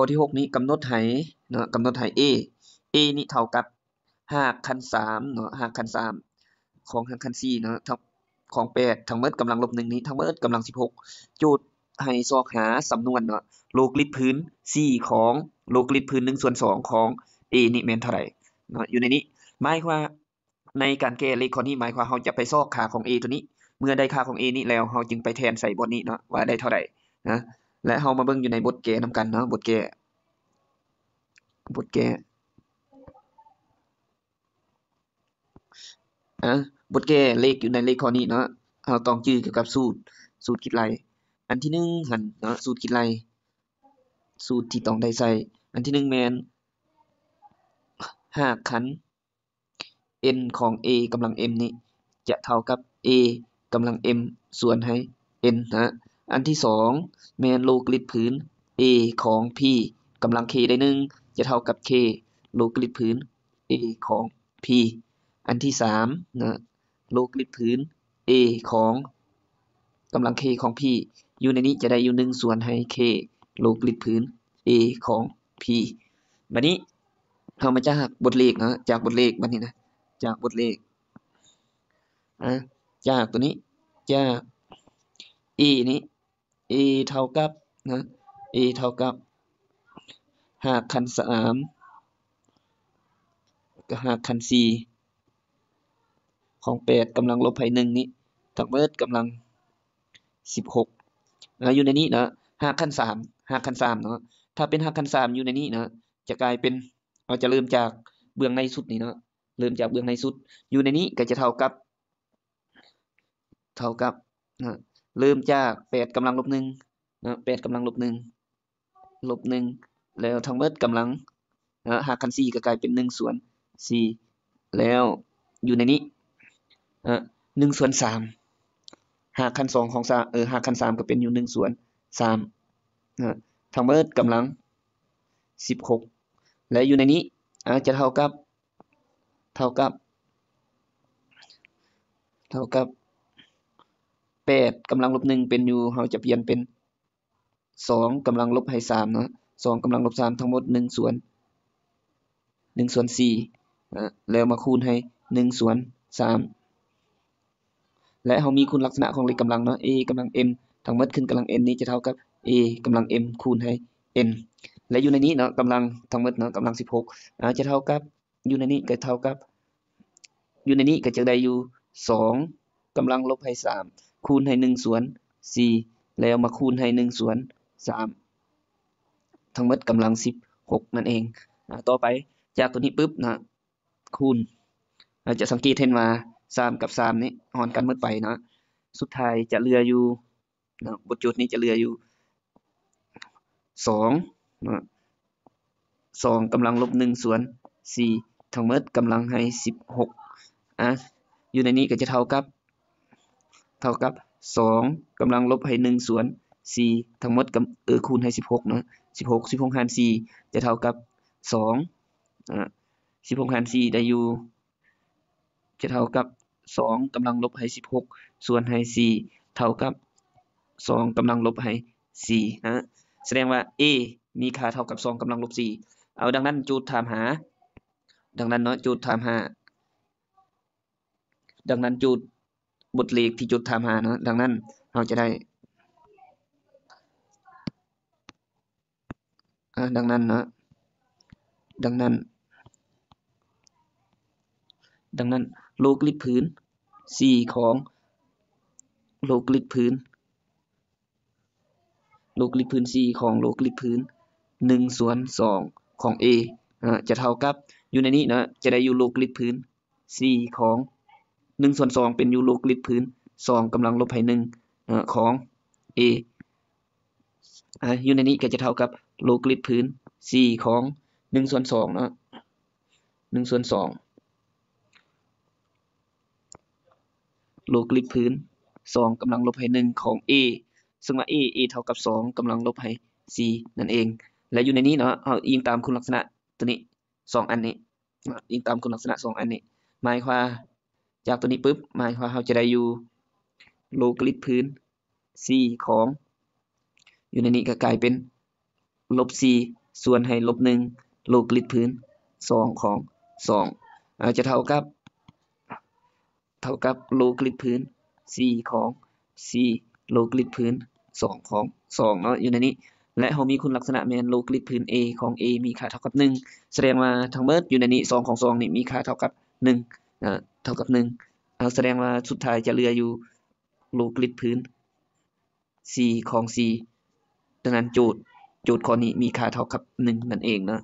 ข้อที่6นี้กำหนดให้เนาะกำหนดให้ a นี่เท่ากับ5คูณ3เนาะ5คูณ3ของ5คูณ4เนาะของ8ทั้งหมดกำลังลบ1นี้ทั้งหมดกำลัง16โจทย์ให้ซอกหาสำนวนเนาะโลกฤทธิ์พื้น4ของโลกฤทธิ์พื้น1/2ของ a นี่แม่นเท่าไหร่เนาะอยู่ในนี้หมายความว่าในการแก้เลขข้อนี้หมายความเราจะไปซอกค่าของ a ตัวนี้เมื่อได้ค่าของ a นี้แล้วเราจึงไปแทนใส่บทนี้เนาะว่าได้เท่าไหร่นะและเรามาเบิ่งอยู่ในบทแก้นำกันเนาะบทแก้บทแก้เลขอยู่ในเลขข้อนี้เนาะเราต้องจื้อเกี่ยวกับสูตรคิดไล่อันที่1หั่นเนาะสูตรคิดไล่สูตรที่ต้องได้ใส่อันที่1แม่น5คัน n ของ a กำลัง m นี้จะเท่ากับ a กำลัง m ส่วนให้ n นะอันที่2แม่นโลกฤทธิ์พื้น a ของ p กำลัง k ได้1จะเท่ากับ k โลกฤทธิ์พื้น a ของ p อันที่3นะโลกฤทธิ์พื้น a ของกำลัง k ของ p อยู่ในนี้จะได้อยู่1ส่วนให้ k โลกฤทธิ์พื้น a ของ p บัดนี้เรามาจากบทเลขนะจากบทเลขบัดนี้นะจากบทเลขจากตัวนี้จาก a นี้ a เท่ากับนะ a เท่ากับ5คูณ3ก็5คูณ4ของ8กำลังลบให้1นี้ทั้งหมดกำลัง16อยู่ในนี้นะ5คูณ3 5คูณ3เนาะถ้าเป็น5คูณ3อยู่ในนี้นะจะกลายเป็นเราจะเริ่มจากเบื้องในสุดนี่เนาะเริ่มจากเบื้องในสุดอยู่ในนี้ก็จะเท่ากับนะเริ่มจาก8กำลังลบ1นะ8กำลังลบ1ลบ1แล้วทั้งหมดกำลัง5คูณ4ก็กลายเป็น1ส่วน4แล้วอยู่ในนี้1ส่วน3 5คูณ2ของ3 5คูณ3ก็เป็นอยู่1ส่วน3ทั้งหมดกำลัง16และอยู่ในนี้จะเท่ากับ8กำลังลบ1เป็นอยู่เราจะเปลี่ยนเป็น2กำลังลบให้3เนาะ2กำลังลบ3ทั้งหมด1ส่วน4แล้วมาคูณให้1ส่วน3และเรามีคุณลักษณะของเลขกำลังเนาะ a กำลัง m ทั้งหมดขึ้นกำลัง n นี้จะเท่ากับ a กำลัง m คูณให้ n และอยู่ในนี้เนาะกำลังทั้งหมดเนาะกำลัง16จะเท่ากับอยู่ในนี้ก็เท่ากับอยู่ในนี้ก็จะได้อยู่2กำลังลบให้3คูณให้1ส่วน4แล้วมาคูณให้1ส่วน3ทั้งหมดกำลัง16นั่นเองต่อไปจากตัวนี้ปึ๊บนะคูณเราจะสังเกตเห็นว่า3กับ3นี้หารกันหมดไปนะสุดท้ายจะเหลืออยู่นะบทโจทย์นี้จะเหลืออยู่2นะ2กำลังลบ1ส่วน4ทั้งหมดกำลังให้16อยู่ในนี้ก็จะเท่ากับ2กำลังลบให้1ส่วน4ทั้งหมดคูณให้16เนาะ16หาร4จะเท่ากับ2 16หาร4ได้อยู่จะเท่ากับ2กำลังลบให้16ส่วนให้4เท่ากับ2กำลังลบให้4นะแสดงว่า a มีค่าเท่ากับ2กำลังลบ4เอาดังนั้นโจทย์ถามหาดังนั้นเนาะโจทย์ถามหาดังนั้นโจทย์บทเลขที่โจทย์ถามหาเนาะดังนั้นเราจะได้ดังนั้นเนาะดังนั้นโลกฤทธิ์พื้น4ของโลกฤทธิ์พื้น4ของโลกฤทธิ์พื้น1ส่วน2ของ a จะเท่ากับอยู่ในนี้นะจะได้อยู่โลกฤทธิ์พื้น4ของ1ส่วน2เป็นอยู่โลกฤทธิ์พื้น2กำลังลบให้1ของ a อยู่ในนี้ก็จะเท่ากับโลกฤทธิ์พื้น4ของ1ส่วน2เนาะ1ส่วน2โลกฤทธิ์พื้น2กำลังลบให้1ของ a ซึ่งว่า a เท่ากับ2กำลังลบให้4นั่นเองและอยู่ในนี้เนาะเอาอิงตามคุณลักษณะตัวนี้2อันนี้อิงตามคุณลักษณะ2อันนี้หมายความจากตัวนี้ปึ๊บหมายความเราจะได้อยู่โลกฤทธิ์พื้น4ของอยู่ในนี้ก็กลายเป็นลบ ส่วนให้ลบ1โลกฤตพื้น2ของ2จะเท่ากับโลกฤตพื้น4ของ4โลกฤตพื้น2ของ2เนาะอยู่ในนี้และเรามีคุณลักษณะแม่นโลกฤตพื้น a ของ a มีค่าเท่ากับ1แสดงว่าทั้งหมดอยู่ในนี้2ของ2นี่มีค่าเท่ากับ1เท่ากับ1แสดงว่าสุดท้ายจะเหลืออยู่โลกฤตพื้น4ของ4ดังนั้นโจทย์ข้อนี้มีค่าเท่ากับ1นั่นเองเนาะ